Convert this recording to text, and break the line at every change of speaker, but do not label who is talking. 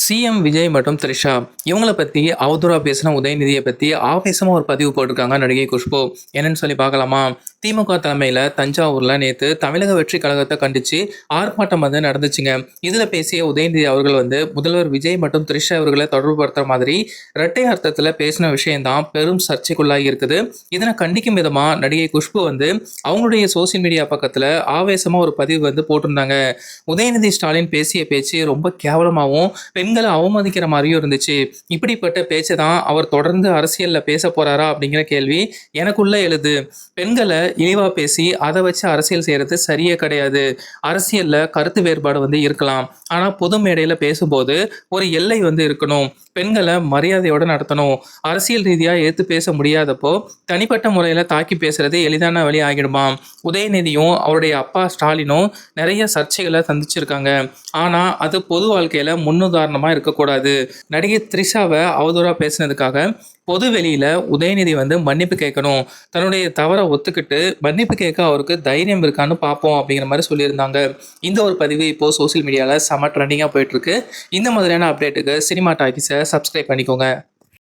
CM Vijay மற்றும் த்ரிஷா இவங்கள பத்தி அவதூறா பேசின உதயநிதியை பத்தி ஆவேசமா ஒரு பதிவு போட்டிருக்காங்க நடிகை குஷ்பு. என்னன்னு சொல்லி பார்க்கலாமா? திமுக தலைமையில தஞ்சாவூர்ல நேத்து தமிழக வெற்றி கழகத்தை கண்டிச்சு ஆர்ப்பாட்டம் நடந்துச்சுங்க. இதுல பேசிய உதயநிதி அவர்கள் முதல்வர் விஜய் மற்றும் த்ரிஷா அவர்களை தொடர்பு படுத்துற மாதிரி இரட்டை அர்த்தத்துல பேசின விஷயம்தான் பெரும் சர்ச்சைக்குள்ளாகி இருக்குது. இதனை கண்டிக்கும் விதமா நடிகை குஷ்பு அவங்களுடைய சோசியல் மீடியா பக்கத்துல ஆவேசமா ஒரு பதிவு போட்டிருந்தாங்க. உதயநிதி ஸ்டாலின் பேசிய பேச்சு ரொம்ப கேவலமாகவும் பெண்களை அவமதிக்கிற மாதிரியும் இருந்துச்சு. இப்படிப்பட்ட பேச்சை தான் அவர் தொடர்ந்து அரசியல்ல பேச போறாரா அப்படிங்கிற கேள்வி எனக்குள்ள எழுது. பெண்களை இழிவா பேசி அதை வச்சு அரசியல் செய்யறது சரியே கிடையாது. அரசியல்ல கருத்து வேறுபாடு இருக்கலாம். ஆனா பொது மேடையில பேசும்போது ஒரு எல்லை இருக்கணும். பெண்களை மரியாதையோட நடத்தணும். அரசியல் ரீதியா ஏத்து பேச முடியாதப்போ தனிப்பட்ட முறையில தாக்கி பேசுறது எளிதான வழி ஆகிடுமா? உதயநிதியும் அவருடைய அப்பா ஸ்டாலினும் நிறைய சர்ச்சைகளை சந்திச்சிருக்காங்க. ஆனா அது பொது வாழ்க்கையில முன்னுதாரணமா இருக்கக்கூடாது. நடிகை த்ரிஷாவை அவதூறா பேசினதுக்காக பொது வெளியில உதயநிதி மன்னிப்பு கேட்கணும். தன்னுடைய தவறை ஒத்துக்கிட்டு மன்னிப்பு கேட்க அவருக்கு தைரியம் இருக்கான்னு பார்ப்போம் அப்படிங்கிற மாதிரி சொல்லியிருந்தாங்க. இந்த ஒரு பதிவு இப்போ சோசியல் மீடியாவில் செம ட்ரெண்டிங்காக போயிட்டு இருக்கு. இந்த மாதிரியான அப்டேட்டுக்கு சினிமா டாக்கிஸை சப்ஸ்கிரைப் பண்ணிக்கோங்க.